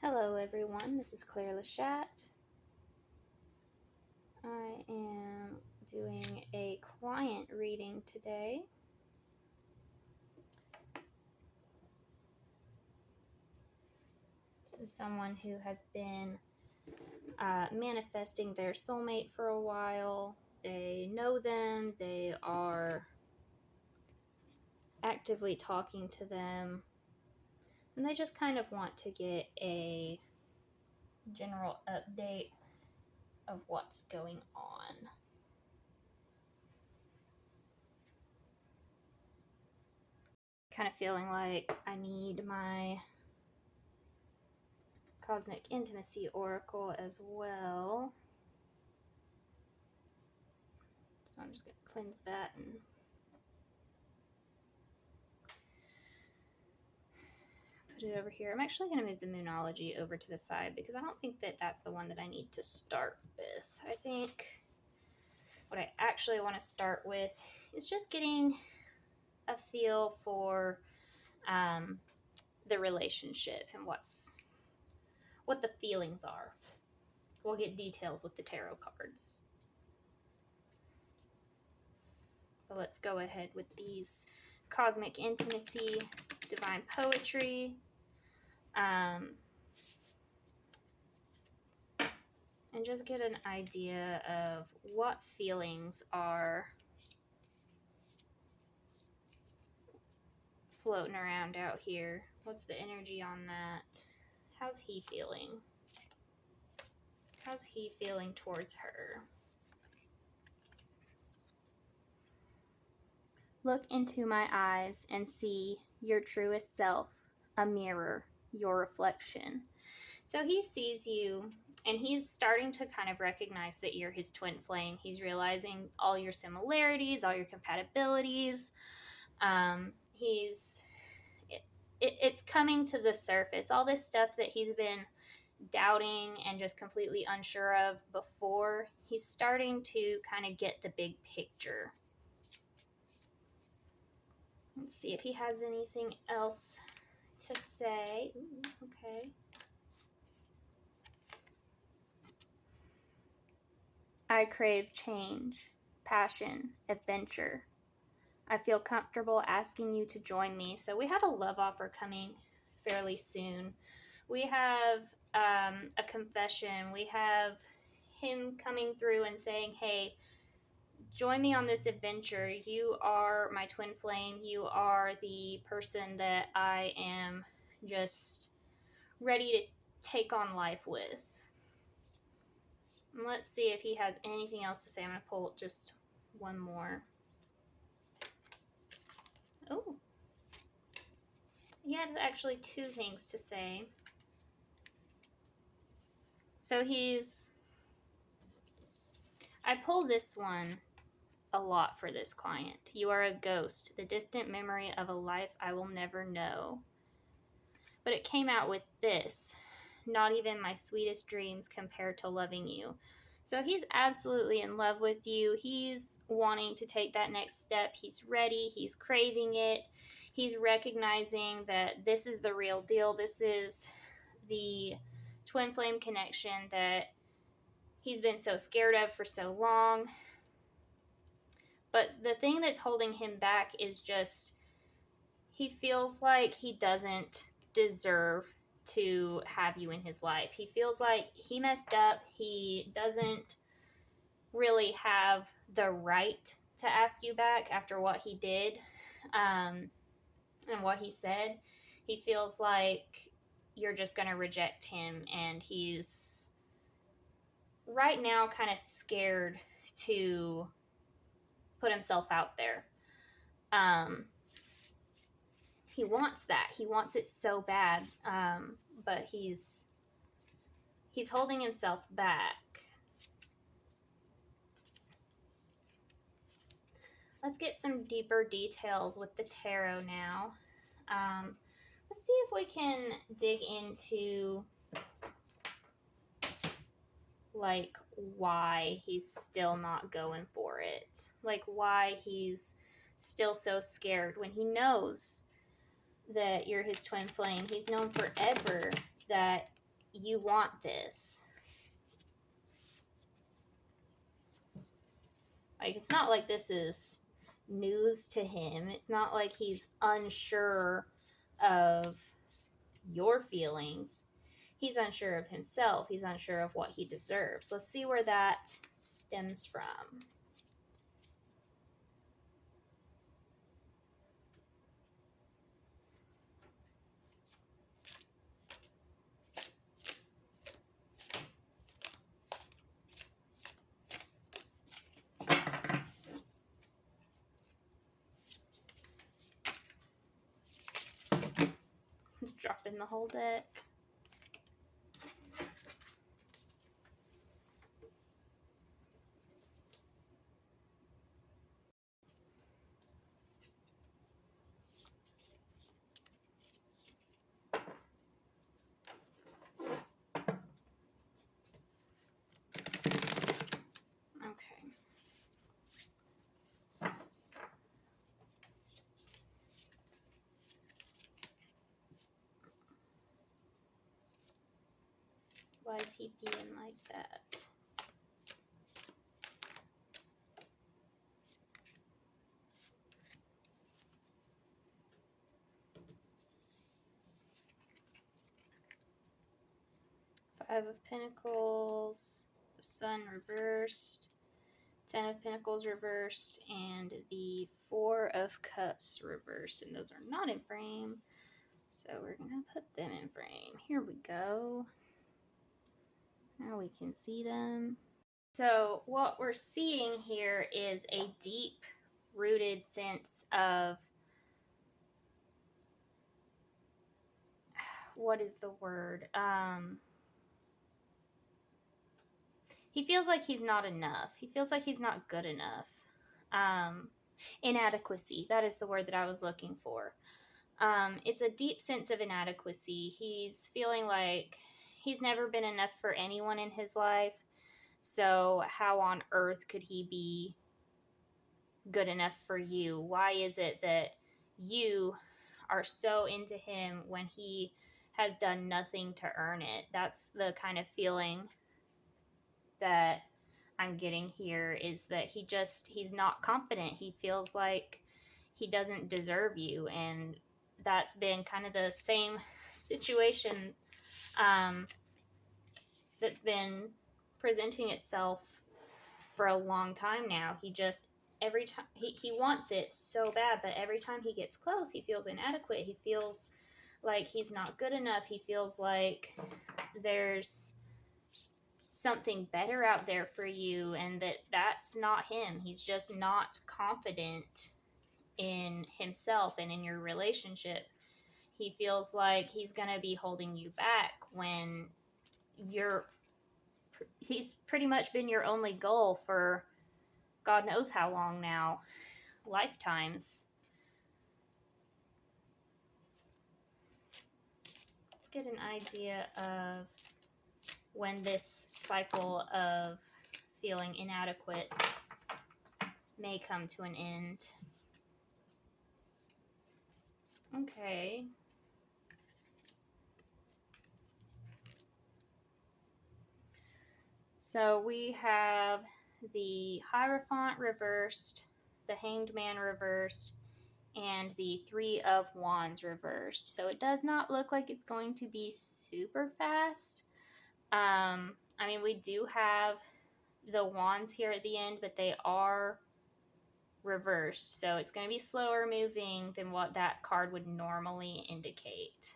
Hello everyone, this is Claire Lachat. I am doing a client reading today. This is someone who has been manifesting their soulmate for a while. They know them, they are actively talking to them, and they just kind of want to get a general update of what's going on. Kind of feeling like I need my Cosmic Intimacy Oracle as well. So I'm just going to cleanse that and put it over here. I'm actually going to move the Moonology over to the side because I don't think that that's the one that I need to start with. I think what I actually want to start with is just getting a feel for the relationship and what the feelings are. We'll get details with the tarot cards. But let's go ahead with these Cosmic Intimacy, Divine Poetry, and just get an idea of what feelings are floating around out here. What's the energy on that? How's he feeling? How's he feeling towards her? Look into my eyes and see your truest self, a mirror, your reflection. So he sees you and he's starting to kind of recognize that you're his twin flame. He's realizing all your similarities, all your compatibilities. It's coming to the surface. All this stuff that he's been doubting and just completely unsure of before, he's starting to kind of get the big picture. Let's see if he has anything else to say. Ooh, okay. I crave change, passion, adventure. I feel comfortable asking you to join me. So we have a love offer coming fairly soon. We have a confession. We have him coming through and saying, hey, join me on this adventure. You are my twin flame. You are the person that I am just ready to take on life with. And let's see if he has anything else to say. I'm going to pull just one more. Oh. He had actually two things to say. So I pull this one a lot for this client. You are a ghost, the distant memory of a life I will never know. But it came out with this, not even my sweetest dreams compare to loving you. So he's absolutely in love with you. He's wanting to take that next step. He's ready. He's craving it. He's recognizing that this is the real deal. This is the twin flame connection that he's been so scared of for so long. But the thing that's holding him back is just he feels like he doesn't deserve to have you in his life. He feels like he messed up. He doesn't really have the right to ask you back after what he did and what he said. He feels like you're just going to reject him, and he's right now kind of scared to put himself out there. He wants that. He wants it so bad, but he's holding himself back. Let's get some deeper details with the tarot now. Let's see if we can dig into like why he's still not going for it. Like why he's still so scared when he knows that you're his twin flame. He's known forever that you want this. Like, it's not like this is news to him. It's not like he's unsure of your feelings. He's unsure of himself. He's unsure of what he deserves. Let's see where that stems from. Dropping the whole deck. Okay. Why is he being like that? Five of Pentacles, the Sun reversed, Ten of Pentacles reversed, and the Four of Cups reversed. And those are not in frame, so we're going to put them in frame. Here we go. Now we can see them. So what we're seeing here is a deep-rooted sense of, what is the word? He feels like he's not enough. He feels like he's not good enough. Inadequacy, that is the word that I was looking for. It's a deep sense of inadequacy. He's feeling like he's never been enough for anyone in his life. So how on earth could he be good enough for you? Why is it that you are so into him when he has done nothing to earn it? That's the kind of feeling that I'm getting here, is that he's not confident. He feels like he doesn't deserve you, and that's been kind of the same situation that's been presenting itself for a long time now. He just, every time he wants it so bad, but every time he gets close, he feels inadequate. He feels like he's not good enough. He feels like there's something better out there for you, and that's not him. He's just not confident in himself and in your relationship. He feels like he's going to be holding you back when he's pretty much been your only goal for God knows how long now, lifetimes. Let's get an idea of when this cycle of feeling inadequate may come to an end. Okay. So we have the Hierophant reversed, the Hanged Man reversed, and the Three of Wands reversed. So it does not look like it's going to be super fast. I mean, we do have the Wands here at the end, but they are reversed. So it's going to be slower moving than what that card would normally indicate.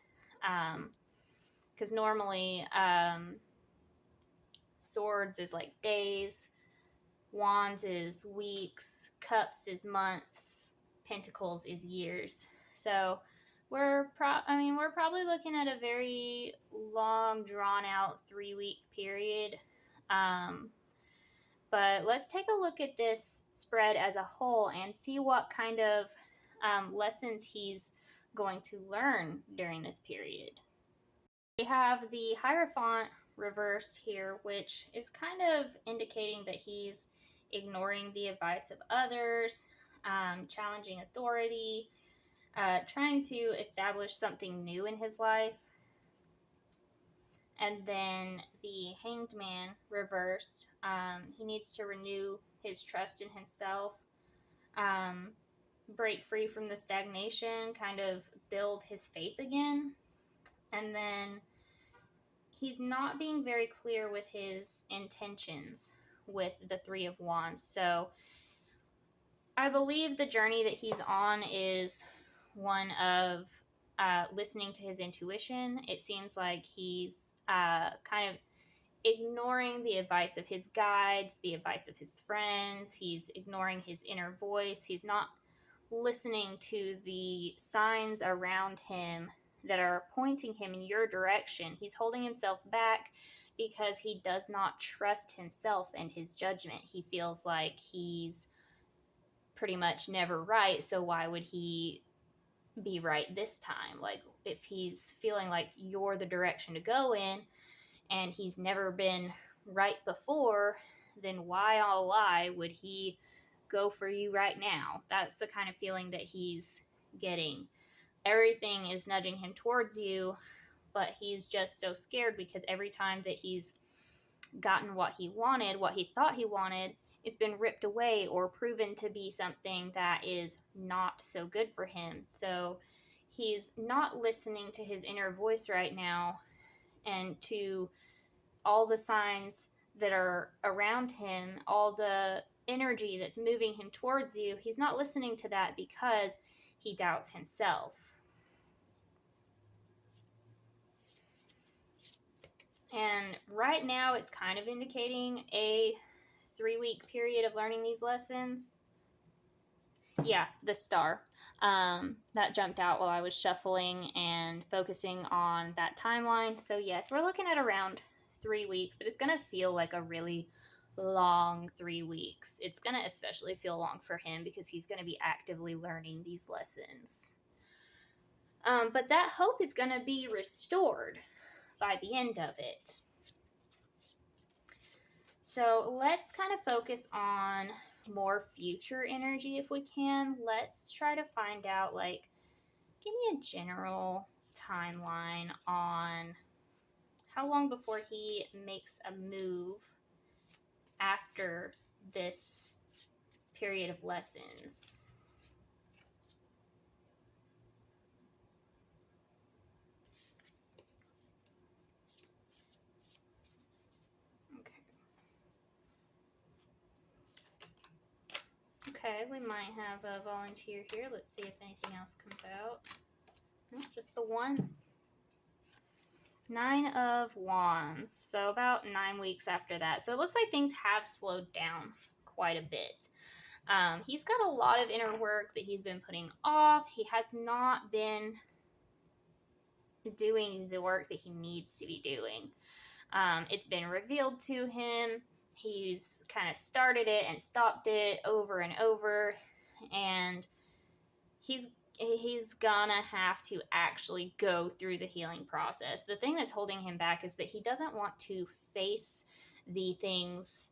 Because normally, Swords is like days, Wands is weeks, Cups is months, Pentacles is years. So we're probably looking at a very long, drawn out 3-week period. But let's take a look at this spread as a whole and see what kind of lessons he's going to learn during this period. We have the Hierophant reversed here, which is kind of indicating that he's ignoring the advice of others, challenging authority, trying to establish something new in his life. And then the Hanged Man reversed. He needs to renew his trust in himself, um, break free from the stagnation, kind of build his faith again. And then he's not being very clear with his intentions with the Three of Wands. So I believe the journey that he's on is one of listening to his intuition. It seems like he's kind of ignoring the advice of his guides, the advice of his friends. He's ignoring his inner voice. He's not listening to the signs around him that are pointing him in your direction. He's holding himself back because he does not trust himself and his judgment. He feels like he's pretty much never right, so why would he be right this time? Like, if he's feeling like you're the direction to go in and he's never been right before, then why would he go for you right now? That's the kind of feeling that he's getting. Everything is nudging him towards you, but he's just so scared because every time that he's gotten what he wanted, what he thought he wanted, it's been ripped away or proven to be something that is not so good for him. So he's not listening to his inner voice right now and to all the signs that are around him, all the energy that's moving him towards you. He's not listening to that because he doubts himself. And right now it's kind of indicating a 3-week period of learning these lessons. Yeah, the star. That jumped out while I was shuffling and focusing on that timeline. So yes, we're looking at around 3 weeks, but it's going to feel like a really long 3 weeks. It's going to especially feel long for him because he's going to be actively learning these lessons. But that hope is going to be restored by the end of it. So let's kind of focus on more future energy if we can. Let's try to find out, like, give me a general timeline on how long before he makes a move after this period of lessons. Okay, we might have a volunteer here. Let's see if anything else comes out. No, just the one. 9 of Wands. So about 9 weeks after that. So it looks like things have slowed down quite a bit. He's got a lot of inner work that he's been putting off. He has not been doing the work that he needs to be doing. It's been revealed to him. He's kind of started it and stopped it over and over, and he's gonna have to actually go through the healing process. The thing that's holding him back is that he doesn't want to face the things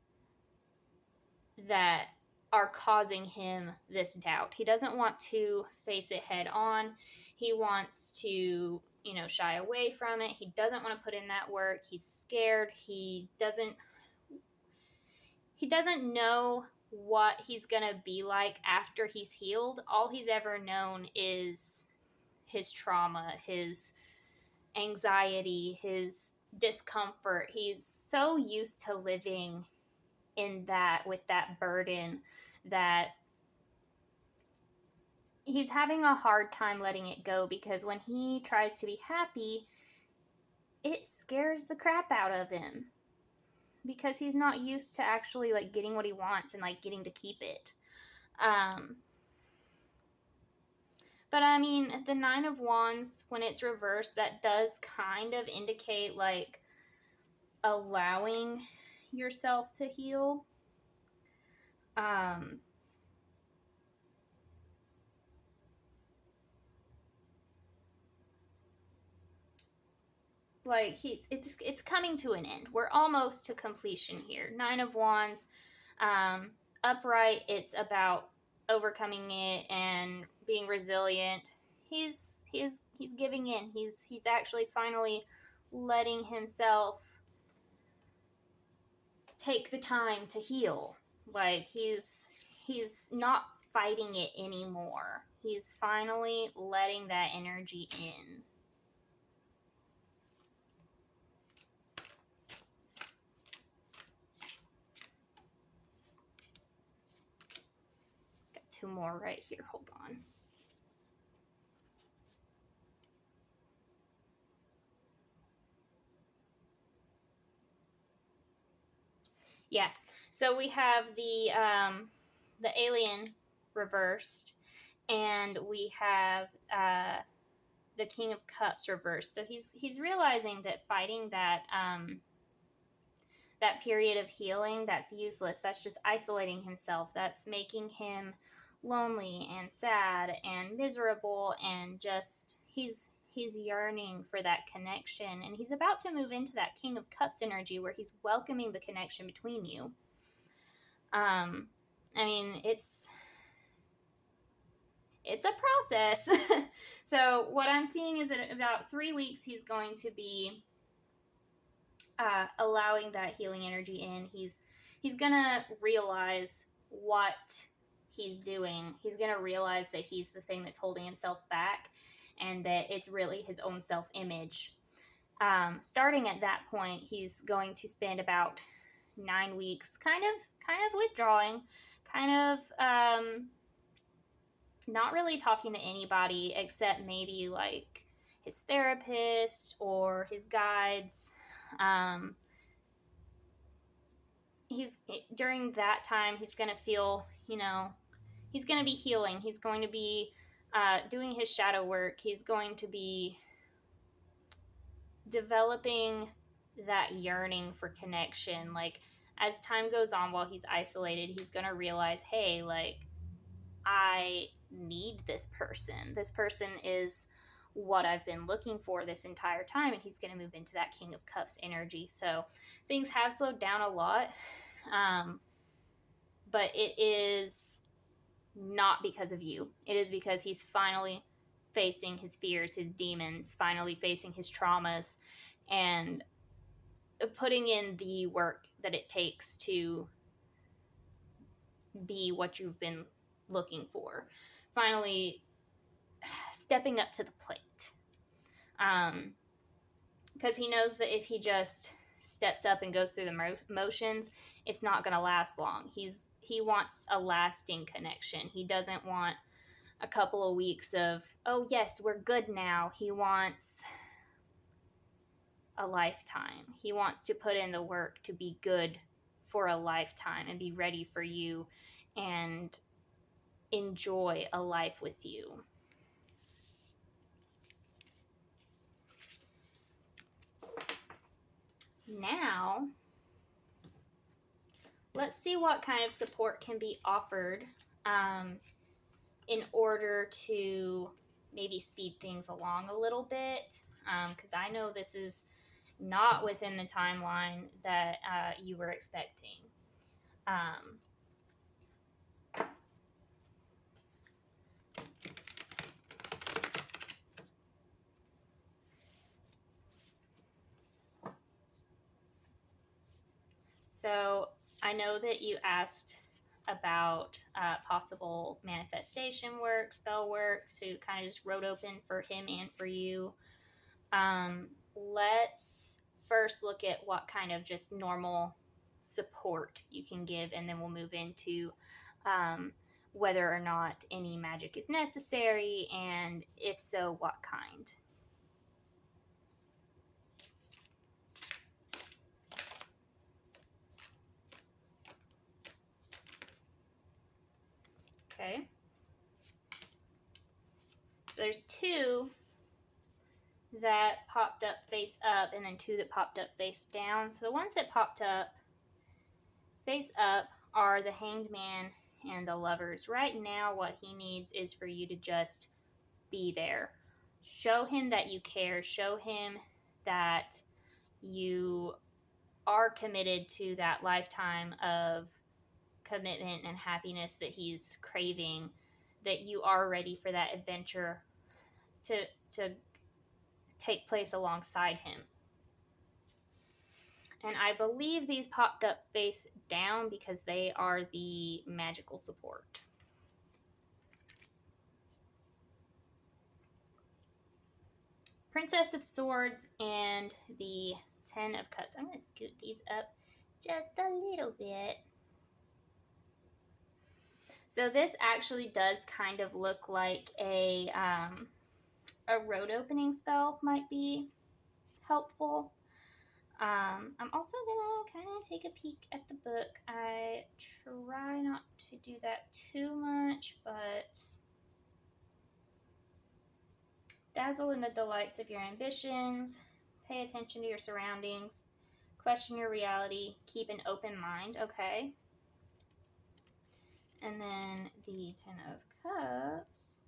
that are causing him this doubt. He doesn't want to face it head on. He wants to, shy away from it. He doesn't want to put in that work. He's scared. He doesn't know what he's going to be like after he's healed. All he's ever known is his trauma, his anxiety, his discomfort. He's so used to living in that, with that burden, that he's having a hard time letting it go, because when he tries to be happy, it scares the crap out of him, because he's not used to actually like getting what he wants and like getting to keep it. But I mean, the 9 of Wands, when it's reversed, that does kind of indicate like allowing yourself to heal. Like it's coming to an end. We're almost to completion here. 9 of Wands, upright. It's about overcoming it and being resilient. He's giving in. He's actually finally letting himself take the time to heal. Like he's not fighting it anymore. He's finally letting that energy in. Got two more right here. Hold on. Yeah. So we have the alien reversed, and we have the King of Cups reversed. So he's realizing that fighting that period of healing, that's useless. That's just isolating himself. That's making him lonely and sad and miserable, and just he's yearning for that connection, and he's about to move into that King of Cups energy where he's welcoming the connection between you. I mean, it's a process. So what I'm seeing is that in about 3 weeks he's going to be allowing that healing energy in. He's gonna realize what he's doing. He's gonna realize that he's the thing that's holding himself back, and that it's really his own self-image. Starting at that point, he's going to spend about 9 weeks kind of withdrawing, kind of not really talking to anybody except maybe like his therapist or his guides. He's during that time he's going to feel, he's going to be healing. He's going to be doing his shadow work. He's going to be developing that yearning for connection. Like as time goes on, while he's isolated, he's going to realize, hey, like I need this person. This person is what I've been looking for this entire time, and he's going to move into that King of Cups energy. So things have slowed down a lot, but it is not because of you. It is because he's finally facing his fears, his demons, finally facing his traumas, and putting in the work that it takes to be what you've been looking for. Finally stepping up to the plate. Because he knows that if he just steps up and goes through the motions, it's not going to last long. He wants a lasting connection. He doesn't want a couple of weeks of, oh yes, we're good now. He wants a lifetime. He wants to put in the work to be good for a lifetime and be ready for you and enjoy a life with you. Now, let's see what kind of support can be offered in order to maybe speed things along a little bit, because I know this is not within the timeline that you were expecting. So I know that you asked about possible manifestation work, spell work, to kind of just road open for him and for you. Let's first look at what kind of just normal support you can give, and then we'll move into whether or not any magic is necessary, and if so, what kind. Okay. So there's 2 that popped up face up, and then 2 that popped up face down. So the ones that popped up face up are the Hanged Man and the Lovers. Right now, what he needs is for you to just be there. Show him that you care. Show him that you are committed to that lifetime of commitment and happiness that he's craving, that you are ready for that adventure to take place alongside him. And I believe these popped up face down because they are the magical support. Princess of Swords and the Ten of Cups. I'm going to scoot these up just a little bit. So this actually does kind of look like a road opening spell might be helpful. I'm also gonna kind of take a peek at the book. I try not to do that too much, but dazzle in the delights of your ambitions, pay attention to your surroundings, question your reality, keep an open mind. Okay. And then the Ten of Cups.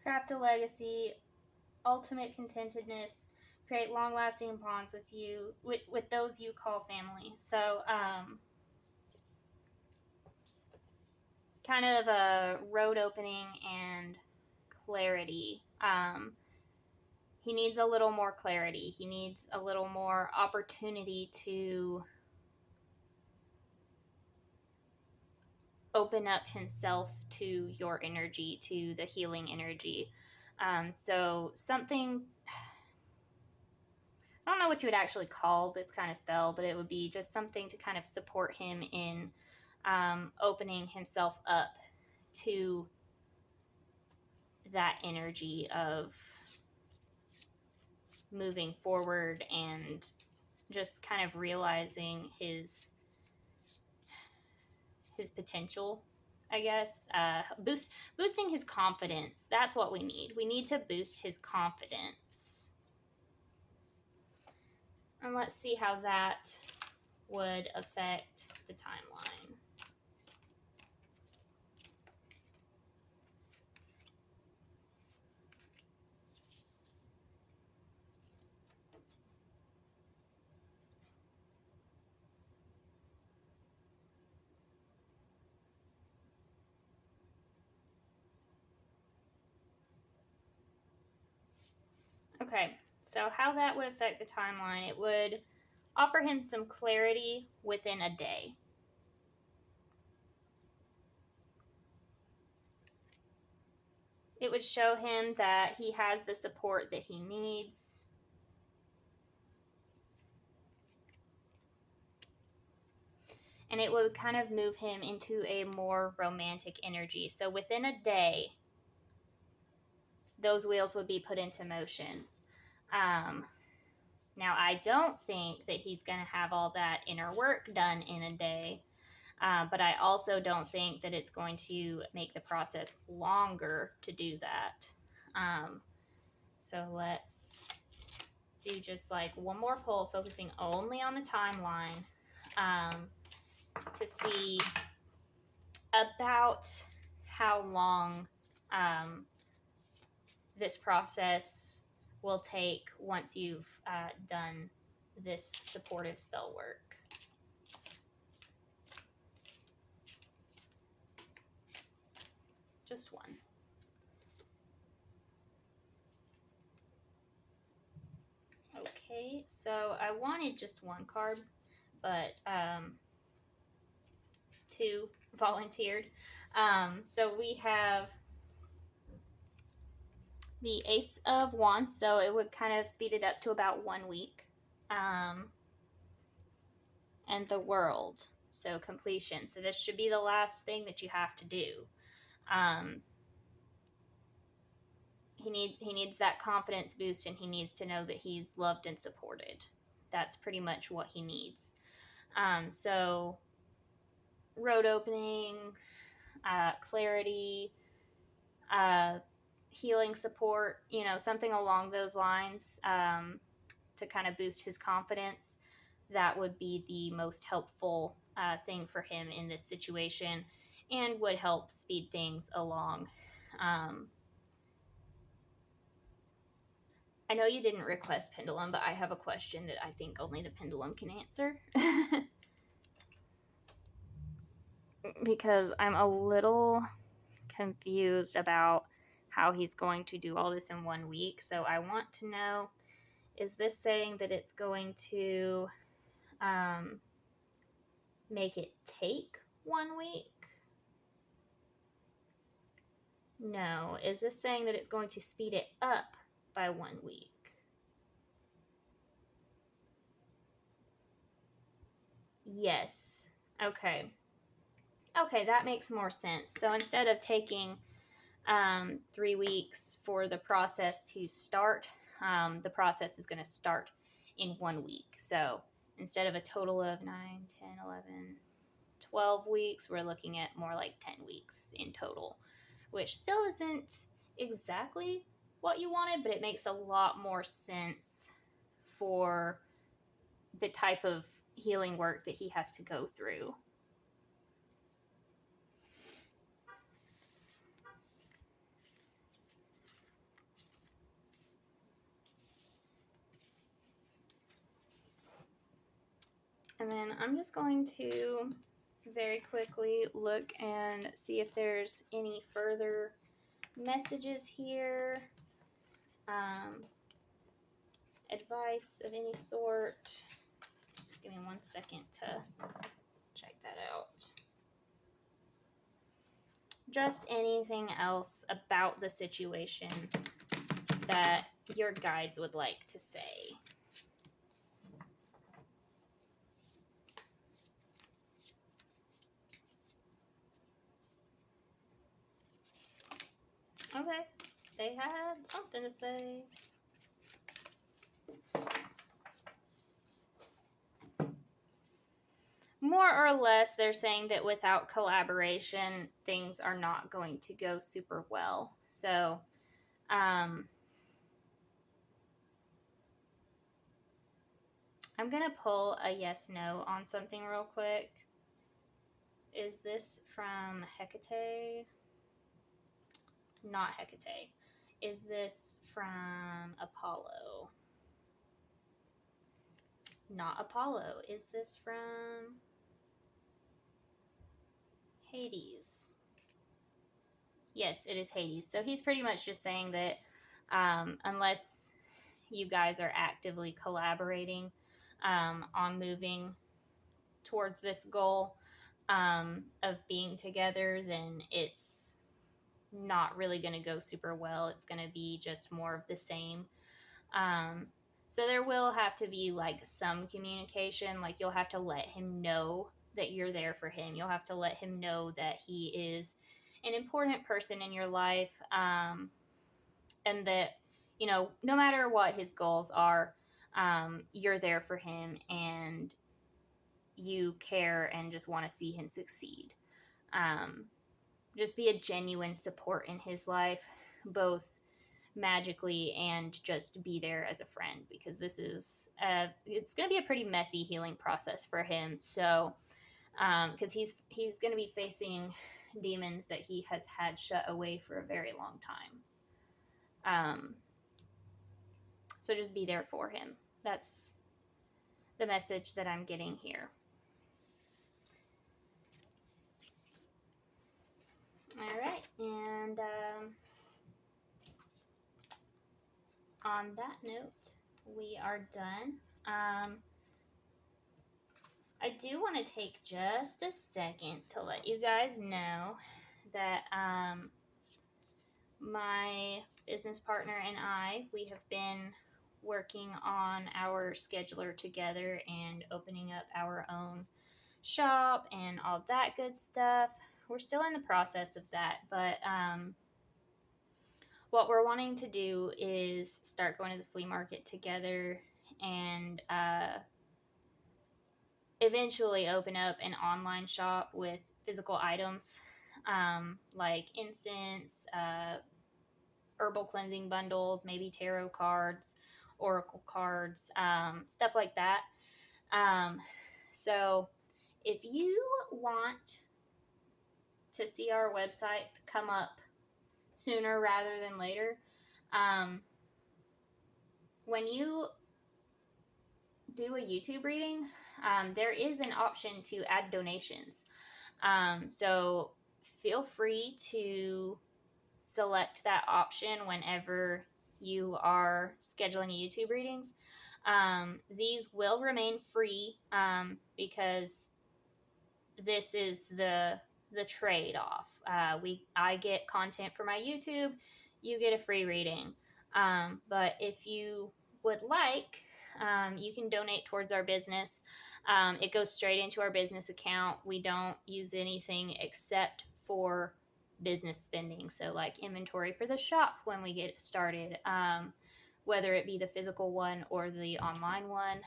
Craft a legacy, ultimate contentedness, create long-lasting bonds with you, with those you call family. So, kind of a road opening and clarity. He needs a little more clarity. He needs a little more opportunity to open up himself to your energy, to the healing energy. So something, I don't know what you would actually call this kind of spell, but it would be just something to kind of support him in opening himself up to that energy of moving forward and just kind of realizing his potential, I guess. Boosting his confidence. That's what we need. We need to boost his confidence. And let's see how that would affect the timeline. Okay, so how that would affect the timeline, it would offer him some clarity within a day. It would show him that he has the support that he needs. And it would kind of move him into a more romantic energy. So within a day, those wheels would be put into motion. Now, I don't think that he's going to have all that inner work done in a day, but I also don't think that it's going to make the process longer to do that. So let's do just like one more pull, focusing only on the timeline, to see about how long this process will take once you've done this supportive spell work. Just one. Okay, so I wanted just one card, but two volunteered. So we have the Ace of Wands, so it would kind of speed it up to about 1 week. And the World, so completion. So this should be the last thing that you have to do. He needs that confidence boost, and he needs to know that he's loved and supported. That's pretty much what he needs. So road opening, clarity, healing support, something along those lines, to kind of boost his confidence. That would be the most helpful thing for him in this situation, and would help speed things along. I know you didn't request Pendulum, but I have a question that I think only the Pendulum can answer. Because I'm a little confused about how he's going to do all this in 1 week. So I want to know, is this saying that it's going to make it take 1 week? No. Is this saying that it's going to speed it up by 1 week? Yes. Okay. Okay, that makes more sense. So instead of taking 3 weeks for the process to start, the process is going to start in 1 week. So instead of a total of 9, 10, 11, 12 weeks, we're looking at more like 10 weeks in total, which still isn't exactly what you wanted, but it makes a lot more sense for the type of healing work that he has to go through. And then I'm just going to very quickly look and see if there's any further messages here, advice of any sort. Just give me 1 second to check that out. Just anything else about the situation that your guides would like to say. Okay, they had something to say. More or less, they're saying that without collaboration, things are not going to go super well. So, I'm going to pull a yes/no on something real quick. Is this from Hecate? Not Hecate. Is this from Apollo? Not Apollo. Is this from Hades? Yes, it is Hades. So he's pretty much just saying that unless you guys are actively collaborating on moving towards this goal of being together, then it's not really going to go super well. It's going to be just more of the same. So there will have to be like some communication. Like you'll have to let him know that you're there for him. You'll have to let him know that he is an important person in your life, and that, you know, no matter what his goals are, you're there for him and you care and just want to see him succeed. Just be a genuine support in his life, both magically and just be there as a friend, because this is it's going to be a pretty messy healing process for him. So because he's going to be facing demons that he has had shut away for a very long time. So just be there for him. That's the message that I'm getting here. All right, and on that note, we are done. I do want to take just a second to let you guys know that my business partner and I, we have been working on our scheduler together and opening up our own shop and all that good stuff. We're still in the process of that, but what we're wanting to do is start going to the flea market together and eventually open up an online shop with physical items, like incense, herbal cleansing bundles, maybe tarot cards, oracle cards, stuff like that. So if you want to see our website come up sooner rather than later, when you do a YouTube reading, there is an option to add donations. So feel free to select that option whenever you are scheduling YouTube readings. These will remain free because this is the trade off. I get content for my YouTube, you get a free reading. But if you would like, you can donate towards our business. It goes straight into our business account. We don't use anything except for business spending. So, like inventory for the shop when we get started, whether it be the physical one or the online one.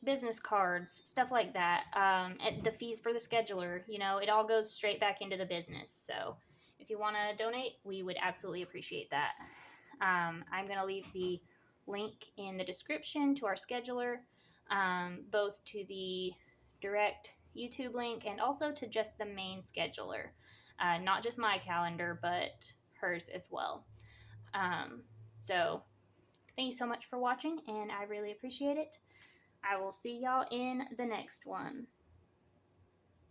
Business cards, stuff like that. And the fees for the scheduler, it all goes straight back into the business. So if you want to donate, we would absolutely appreciate that. I'm going to leave the link in the description to our scheduler, both to the direct YouTube link and also to just the main scheduler. Not just my calendar, but hers as well. So thank you so much for watching, and I really appreciate it. I will see y'all in the next one.